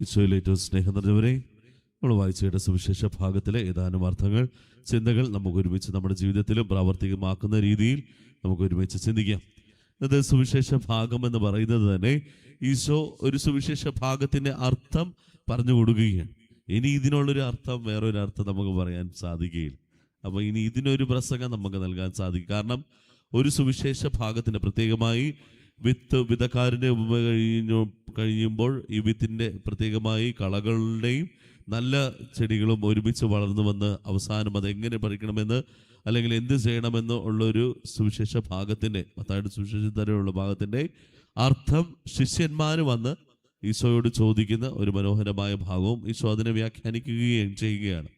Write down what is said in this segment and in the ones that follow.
ഈശോയിൽ ഏറ്റവും സ്നേഹം നിറഞ്ഞവരെ, നമ്മൾ വായിച്ചയുടെ സുവിശേഷ ഭാഗത്തിലെ ഏതാനും അർത്ഥങ്ങൾ, ചിന്തകൾ നമുക്ക് ഒരുമിച്ച് നമ്മുടെ ജീവിതത്തിലും പ്രാവർത്തികമാക്കുന്ന രീതിയിൽ നമുക്ക് ഒരുമിച്ച് ചിന്തിക്കാം. ഇത് സുവിശേഷ ഭാഗം എന്ന് പറയുന്നത് തന്നെ ഈശോ ഒരു സുവിശേഷ ഭാഗത്തിൻ്റെ അർത്ഥം പറഞ്ഞു കൊടുക്കുകയാണ്. ഇനി ഇതിനുള്ളൊരു അർത്ഥം, വേറൊരു അർത്ഥം നമുക്ക് പറയാൻ സാധിക്കുകയില്ല. അപ്പോൾ ഇനി ഇതിനൊരു പ്രസംഗം നമുക്ക് നൽകാൻ സാധിക്കും. കാരണം ഒരു സുവിശേഷ ഭാഗത്തിൻ്റെ, പ്രത്യേകമായി വിതക്കാരൻ്റെ ഉപമ കഴിയുമ്പോൾ ഈ വിത്തിൻ്റെ പ്രത്യേകമായി കളകളുടെയും നല്ല ചെടികളും ഒരുമിച്ച് വളർന്നു വന്ന് അവസാനം അതെങ്ങനെ പറിക്കണമെന്ന് അല്ലെങ്കിൽ എന്ത് ചെയ്യണമെന്ന് ഉള്ളൊരു സുവിശേഷ ഭാഗത്തിൻ്റെ, മത്തായിയുടെ സുവിശേഷത്തിലുള്ള ഭാഗത്തിൻ്റെ അർത്ഥം ശിഷ്യന്മാർ വന്ന് ഈശോയോട് ചോദിക്കുന്ന ഒരു മനോഹരമായ ഭാഗവും ഈശോ അതിനെ വ്യാഖ്യാനിക്കുകയും ചെയ്യുകയാണ്.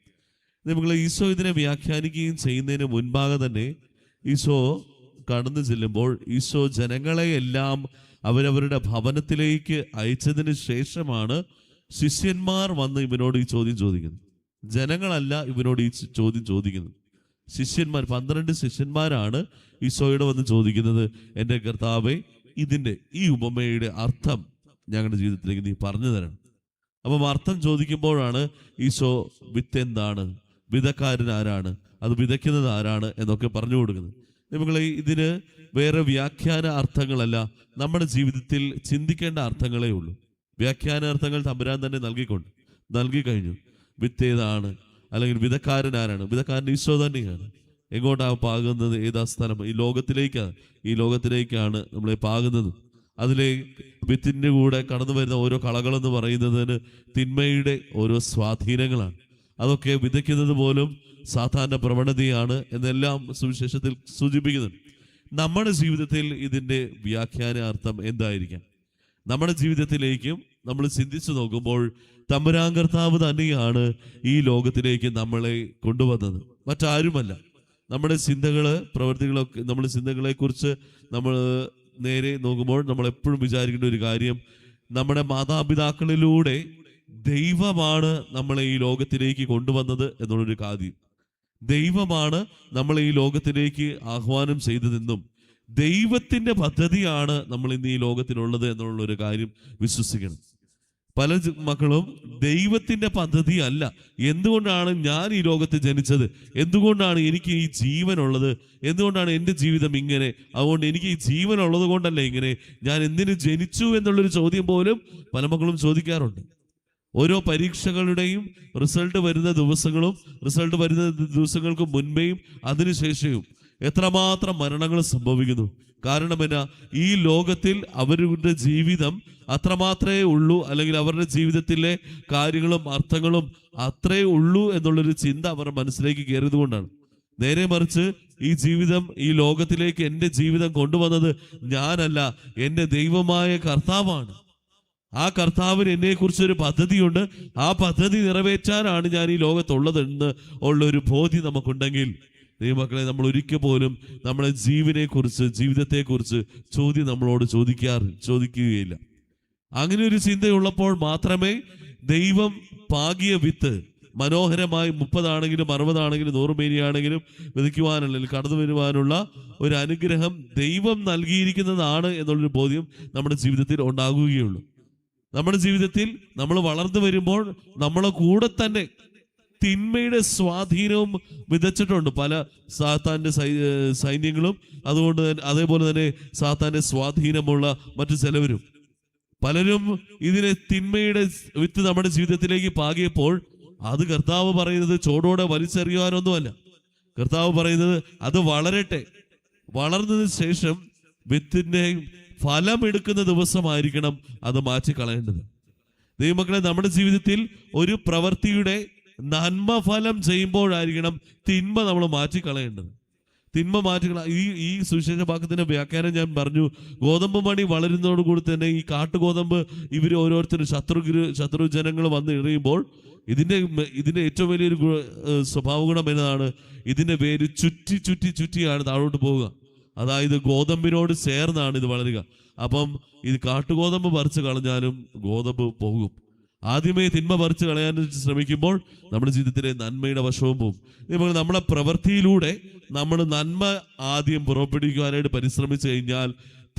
നമ്മൾ ഈശോ ഇതിനെ വ്യാഖ്യാനിക്കുകയും ചെയ്യുന്നതിന് മുൻപാകെ തന്നെ ഈശോ കടന്നു ചെല്ലുമ്പോൾ ഈശോ ജനങ്ങളെയെല്ലാം അവരവരുടെ ഭവനത്തിലേക്ക് അയച്ചതിന് ശേഷമാണ് ശിഷ്യന്മാർ വന്ന് ഇവനോട് ഈ ചോദ്യം ചോദിക്കുന്നത്. ജനങ്ങളല്ല ഇവനോട് ഈ ചോദ്യം ചോദിക്കുന്നത്, ശിഷ്യന്മാർ. 12 ശിഷ്യന്മാരാണ് ഈശോയോട് വന്ന് ചോദിക്കുന്നത്, എൻ്റെ കർത്താവേ, ഇതിൻ്റെ ഈ ഉപമയുടെ അർത്ഥം ഞങ്ങളുടെ ജീവിതത്തിലേക്ക് നീ പറഞ്ഞു തരണം. അപ്പം അർത്ഥം ചോദിക്കുമ്പോഴാണ് ഈശോ വിത്ത് എന്താണ്, വിതക്കാരൻ ആരാണ്, അത് വിതയ്ക്കുന്നത് ആരാണ് എന്നൊക്കെ പറഞ്ഞു കൊടുക്കുന്നത്. നമ്മളെ ഇതിന് വേറെ വ്യാഖ്യാന അർത്ഥങ്ങളല്ല, നമ്മുടെ ജീവിതത്തിൽ ചിന്തിക്കേണ്ട അർത്ഥങ്ങളേ ഉള്ളൂ. വ്യാഖ്യാനാർത്ഥങ്ങൾ തമ്പുരാൻ തന്നെ നൽകി കഴിഞ്ഞു. വിത്ത് ഏതാണ്, അല്ലെങ്കിൽ വിതക്കാരൻ ആരാണ്? വിതക്കാരൻ ഈശോ തന്നെയാണ്. എങ്ങോട്ടാണ് പാകുന്നത്? ഏതാ സ്ഥലം? ഈ ലോകത്തിലേക്കാണ് നമ്മളെ പാകുന്നത്. അതിലെ വിത്തിൻ്റെ കൂടെ കടന്നു വരുന്ന ഓരോ കളകളെന്ന് പറയുന്നതിന് തിന്മയുടെ ഓരോ സ്വാധീനങ്ങളാണ്. അതൊക്കെ വിതയ്ക്കുന്നത് പോലും സാധാരണ പ്രവണതയാണ് എന്നെല്ലാം സുവിശേഷത്തിൽ സൂചിപ്പിക്കുന്നുണ്ട്. നമ്മുടെ ജീവിതത്തിൽ ഇതിൻ്റെ വ്യാഖ്യാനാർത്ഥം എന്തായിരിക്കാം? നമ്മുടെ ജീവിതത്തിലേക്കും നമ്മൾ ചിന്തിച്ചു നോക്കുമ്പോൾ തമ്പുരാൻ കർത്താവ് തന്നെയാണ് ഈ ലോകത്തിലേക്ക് നമ്മളെ കൊണ്ടുവന്നത്, മറ്റാരുമല്ല. നമ്മുടെ പ്രവൃത്തികളൊക്കെ, നമ്മുടെ ചിന്തകളെക്കുറിച്ച് നമ്മൾ നേരെ നോക്കുമ്പോൾ നമ്മൾ എപ്പോഴും വിചാരിക്കേണ്ട ഒരു കാര്യം, നമ്മുടെ മാതാപിതാക്കളിലൂടെ ദൈവമാണ് നമ്മളെ ഈ ലോകത്തിലേക്ക് കൊണ്ടുവന്നത് എന്നുള്ളൊരു കാര്യം. ദൈവമാണ് നമ്മളെ ഈ ലോകത്തിലേക്ക് ആഹ്വാനം ചെയ്തതെന്നും ദൈവത്തിൻ്റെ പദ്ധതിയാണ് നമ്മൾ ഇന്ന് ഈ ലോകത്തിലുള്ളത് എന്നുള്ളൊരു കാര്യം വിശ്വസിക്കണം. പല മക്കളും ദൈവത്തിൻ്റെ പദ്ധതി അല്ല, എന്തുകൊണ്ടാണ് ഞാൻ ഈ ലോകത്ത് ജനിച്ചത്, എന്തുകൊണ്ടാണ് എനിക്ക് ഈ ജീവനുള്ളത്, എന്തുകൊണ്ടാണ് എൻ്റെ ജീവിതം ഇങ്ങനെ, അതുകൊണ്ട് എനിക്ക് ഈ ജീവൻ ഉള്ളത് കൊണ്ടല്ല ഇങ്ങനെ, ഞാൻ എന്തിനു ജനിച്ചു എന്നുള്ളൊരു ചോദ്യം പോലും പല മക്കളും ചോദിക്കാറുണ്ട്. ഓരോ പരീക്ഷകളുടെയും റിസൾട്ട് വരുന്ന ദിവസങ്ങൾക്ക് മുൻപേയും അതിനുശേഷവും എത്രമാത്രം മരണങ്ങൾ സംഭവിക്കുന്നു. കാരണം എന്നാ? ഈ ലോകത്തിൽ അവരുടെ ജീവിതം അത്രമാത്രമേ ഉള്ളൂ, അല്ലെങ്കിൽ അവരുടെ ജീവിതത്തിലെ കാര്യങ്ങളും അർത്ഥങ്ങളും അത്രേ ഉള്ളൂ എന്നുള്ളൊരു ചിന്ത അവരുടെ മനസ്സിലേക്ക് കയറിയത് കൊണ്ടാണ്. നേരെ മറിച്ച് ഈ ലോകത്തിലേക്ക് എൻ്റെ ജീവിതം കൊണ്ടുവന്നത് ഞാനല്ല, എൻ്റെ ദൈവമായ കർത്താവാണ്. ആ കർത്താവിന് എന്നെക്കുറിച്ചൊരു പദ്ധതിയുണ്ട്. ആ പദ്ധതി നിറവേറ്റാനാണ് ഞാൻ ഈ ലോകത്തുള്ളതെന്ന് ഉള്ളൊരു ബോധ്യം നമുക്കുണ്ടെങ്കിൽ, ദൈവമക്കളെ, നമ്മൾ ഒരിക്കൽ പോലും നമ്മളെ ജീവിതത്തെക്കുറിച്ച് ചോദ്യം നമ്മളോട് ചോദിക്കുകയില്ല. അങ്ങനെ ഒരു ചിന്തയുള്ളപ്പോൾ മാത്രമേ ദൈവം പാകിയ വിത്ത് മനോഹരമായി 30 ആണെങ്കിലും 60 ആണെങ്കിലും 100 മേനിയാണെങ്കിലും വിതയ്ക്കുവാനല്ലെങ്കിൽ കടന്നു വരുവാനുള്ള ഒരു അനുഗ്രഹം ദൈവം നൽകിയിരിക്കുന്നതാണ് എന്നുള്ളൊരു ബോധ്യം നമ്മുടെ ജീവിതത്തിൽ ഉണ്ടാകുകയുള്ളൂ. നമ്മുടെ ജീവിതത്തിൽ നമ്മൾ വളർന്നു വരുമ്പോൾ നമ്മളെ കൂടെ തന്നെ തിന്മയുടെ സ്വാധീനവും വിതച്ചിട്ടുണ്ട് പല സാത്താൻ്റെ സൈന്യങ്ങളും. അതേപോലെ തന്നെ സാത്താൻ്റെ സ്വാധീനമുള്ള മറ്റു ചിലവരും. പലരും ഇതിനെ തിന്മയുടെ വിത്ത് നമ്മുടെ ജീവിതത്തിലേക്ക് പാകിയപ്പോൾ അത് കർത്താവ് പറയുന്നത് ചോടോടെ വലിച്ചെറിയുവാനൊന്നുമല്ല. കർത്താവ് പറയുന്നത് അത് വളരട്ടെ, വളർന്നതിന് ശേഷം വിത്തിൻ്റെ ഫലം എടുക്കുന്ന ദിവസമായിരിക്കണം അത് മാറ്റിക്കളയേണ്ടത്. ദൈവമക്കളെ, നമ്മുടെ ജീവിതത്തിൽ ഒരു പ്രവൃത്തിയുടെ നന്മ ഫലം ചെയ്യുമ്പോഴായിരിക്കണം തിന്മ നമ്മൾ മാറ്റിക്കളയേണ്ടത്. ഈ സുവിശേഷ ഭാഗത്തിന്റെ വ്യാഖ്യാനം ഞാൻ പറഞ്ഞു. ഗോതമ്പ് മണി വളരുന്നതോടുകൂടി തന്നെ ഈ കാട്ടുഗോതമ്പ് ഇവർ ഓരോരുത്തരും ശത്രു ജനങ്ങൾ വന്ന് എറിയുമ്പോൾ ഇതിന്റെ ഏറ്റവും വലിയൊരു സ്വഭാവ ഗുണം എന്നതാണ്, ഇതിന്റെ വേര് ചുറ്റിയാണ് താഴോട്ട് പോവുക. അതായത് ഗോതമ്പിനോട് ചേർന്നാണ് ഇത് വളരുക. അപ്പം ഇത് കാട്ടുഗോതമ്പ് പറിച്ചു കളഞ്ഞാലും ഗോതമ്പ് പോകും. ആദ്യമേ തിന്മ പറിച്ചു കളയാൻ ശ്രമിക്കുമ്പോൾ നമ്മുടെ ജീവിതത്തിലെ നന്മയുടെ വശവും പോകും. നമ്മളെ പ്രവൃത്തിയിലൂടെ നമ്മൾ നന്മ ആദ്യം പുറപ്പെടുവിക്കുവാനായിട്ട് പരിശ്രമിച്ചു കഴിഞ്ഞാൽ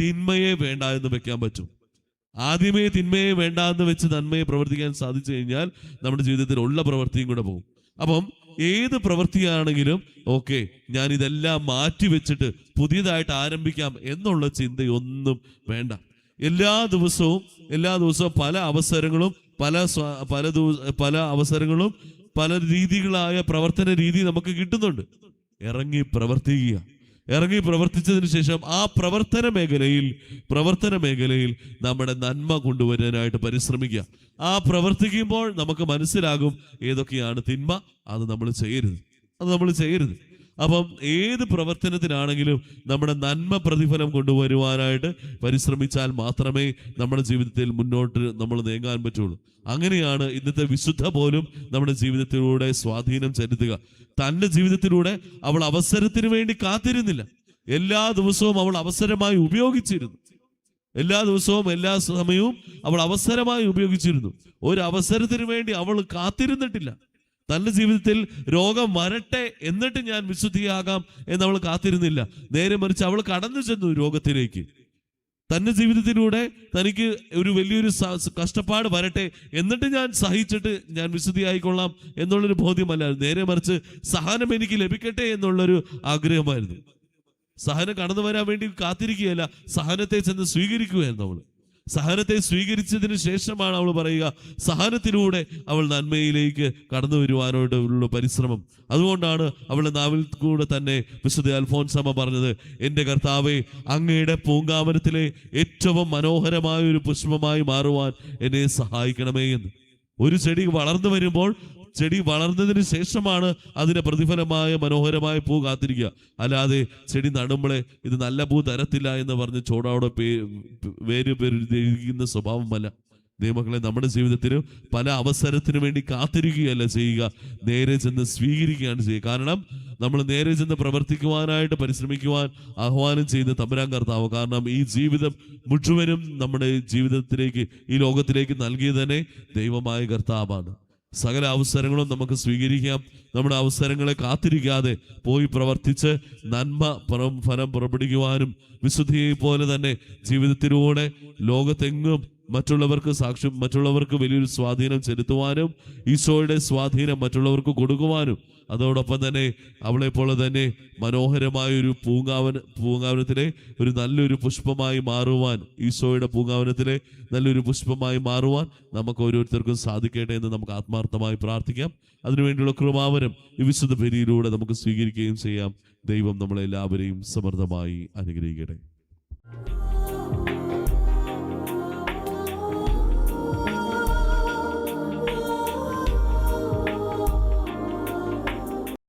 തിന്മയെ വേണ്ട എന്ന് വെക്കാൻ പറ്റും. ആദ്യമേ തിന്മയെ വേണ്ടാന്ന് വെച്ച് നന്മയെ പ്രവർത്തിക്കാൻ സാധിച്ചു കഴിഞ്ഞാൽ നമ്മുടെ ജീവിതത്തിൽ ഉള്ള പ്രവൃത്തിയും കൂടെ പോകും. അപ്പം ഏത് പ്രവൃത്തിയാണെങ്കിലും ഓക്കെ, ഞാൻ ഇതെല്ലാം മാറ്റി വെച്ചിട്ട് പുതിയതായിട്ട് ആരംഭിക്കാം എന്നുള്ള ചിന്തയൊന്നും വേണ്ട. എല്ലാ ദിവസവും പല അവസരങ്ങളും പല അവസരങ്ങളും പല രീതികളായ പ്രവർത്തന രീതി നമുക്ക് കിട്ടുന്നുണ്ട്. ഇറങ്ങി പ്രവർത്തിച്ചതിന് ശേഷം ആ പ്രവർത്തന മേഖലയിൽ നമ്മുടെ നന്മ കൊണ്ടുവരാനായിട്ട് പരിശ്രമിക്കുക. ആ പ്രവർത്തിക്കുമ്പോൾ നമുക്ക് മനസ്സിലാകും ഏതൊക്കെയാണ് തിന്മ, അത് നമ്മൾ ചെയ്യരുത്. അപ്പം ഏത് പ്രവർത്തനത്തിനാണെങ്കിലും നമ്മുടെ നന്മ പ്രതിഫലം കൊണ്ടുവരുവാനായിട്ട് പരിശ്രമിച്ചാൽ മാത്രമേ നമ്മുടെ ജീവിതത്തിൽ മുന്നോട്ട് നമ്മൾ നീങ്ങാൻ പറ്റുള്ളൂ. അങ്ങനെയാണ് ഇന്നത്തെ വിശുദ്ധ പോലും നമ്മുടെ ജീവിതത്തിലൂടെ സ്വാധീനം ചെലുത്തുക. തൻ്റെ ജീവിതത്തിലൂടെ അവൾ അവസരത്തിന് വേണ്ടി കാത്തിരുന്നില്ല. എല്ലാ ദിവസവും അവൾ അവസരമായി ഉപയോഗിച്ചിരുന്നു. എല്ലാ സമയവും അവൾ അവസരമായി ഉപയോഗിച്ചിരുന്നു. ഒരു അവസരത്തിന് വേണ്ടി അവൾ കാത്തിരുന്നിട്ടില്ല. തൻ്റെ ജീവിതത്തിൽ രോഗം വരട്ടെ എന്നിട്ട് ഞാൻ വിശുദ്ധിയാകാം എന്നവൾ കാത്തിരുന്നില്ല. നേരെ മറിച്ച് അവൾ കടന്നു ചെന്നു രോഗത്തിലേക്ക്. തൻ്റെ ജീവിതത്തിലൂടെ തനിക്ക് ഒരു വലിയൊരു കഷ്ടപ്പാട് വരട്ടെ എന്നിട്ട് ഞാൻ സഹിച്ചിട്ട് ഞാൻ വിശുദ്ധിയായിക്കൊള്ളാം എന്നുള്ളൊരു ബോധ്യമല്ല. നേരെ മറിച്ച് സഹനം എനിക്ക് ലഭിക്കട്ടെ എന്നുള്ളൊരു ആഗ്രഹമായിരുന്നു. സഹനം കടന്നു വരാൻ വേണ്ടി കാത്തിരിക്കുകയല്ല, സഹനത്തെ ചെന്ന് സ്വീകരിക്കുകയായിരുന്നു അവൾ. സഹനത്തെ സ്വീകരിച്ചതിന് ശേഷമാണ് അവൾ പറയുക, സഹനത്തിലൂടെ അവൾ നന്മയിലേക്ക് കടന്നു വരുവാനോടുള്ള പരിശ്രമം. അതുകൊണ്ടാണ് അവളുടെ നാവിൽ കൂടെ തന്നെ വിശുദ്ധ അൽഫോൻസാമ്മ പറഞ്ഞത്, എൻ്റെ കർത്താവേ, അങ്ങയുടെ പൂങ്കാവനത്തിലെ ഏറ്റവും മനോഹരമായ ഒരു പുഷ്പമായി മാറുവാൻ എന്നെ സഹായിക്കണമേ എന്ന്. ഒരു ചെടി വളർന്നു വരുമ്പോൾ ചെടി വളർന്നതിന് ശേഷമാണ് അതിന്റെ പ്രതിഫലമായ മനോഹരമായ പൂ കാത്തിരിക്കുക. അല്ലാതെ ചെടി നടുമ്പോളെ ഇത് നല്ല പൂ തരത്തില്ല എന്ന് പറഞ്ഞ് ചോടോടെ പേരിരിക്കുന്ന സ്വഭാവമല്ല. ദൈവമക്കളെ, നമ്മുടെ ജീവിതത്തിൽ പല അവസരത്തിനു വേണ്ടി കാത്തിരിക്കുകയല്ല ചെയ്യുക, നേരെ ചെന്ന് സ്വീകരിക്കുകയാണ് ചെയ്യുക. കാരണം നമ്മൾ നേരെ ചെന്ന് പ്രവർത്തിക്കുവാനായിട്ട് പരിശ്രമിക്കുവാൻ ആഹ്വാനം ചെയ്യുന്ന തമ്പുരാൻ കർത്താവ്. കാരണം ഈ ജീവിതം മുഴുവനും നമ്മുടെ ജീവിതത്തിലേക്ക്, ഈ ലോകത്തിലേക്ക് നൽകിയത് തന്നെ ദൈവമായ കർത്താവാണ്. സകല അവസരങ്ങളും നമുക്ക് സ്വീകരിക്കാം. നമ്മുടെ അവസരങ്ങളെ കാത്തിരിക്കാതെ പോയി പ്രവർത്തിച്ച് നന്മ ഫലം പുറപ്പെടുവിക്കുവാനും വിശുദ്ധിയെ പോലെ തന്നെ ജീവിതത്തിലൂടെ ലോകത്തെങ്ങും മറ്റുള്ളവർക്ക് വലിയൊരു സ്വാധീനം ചെലുത്തുവാനും ഈശോയുടെ സ്വാധീനം മറ്റുള്ളവർക്ക് കൊടുക്കുവാനും അതോടൊപ്പം തന്നെ അവളെ പോലെ തന്നെ മനോഹരമായ ഒരു പൂങ്കാവനത്തിലെ ഒരു നല്ലൊരു പുഷ്പമായി മാറുവാൻ, ഈശോയുടെ പൂങ്കാവനത്തിലെ നല്ലൊരു പുഷ്പമായി മാറുവാൻ നമുക്ക് ഓരോരുത്തർക്കും സാധിക്കട്ടെ എന്ന് നമുക്ക് ആത്മാർത്ഥമായി പ്രാർത്ഥിക്കാം. അതിനുവേണ്ടിയുള്ള കൃപാവരം ഈ വിശുദ്ധ ബലിയിലൂടെ നമുക്ക് സ്വീകരിക്കുകയും ചെയ്യാം. ദൈവം നമ്മളെല്ലാവരെയും സമൃദ്ധമായി അനുഗ്രഹിക്കട്ടെ.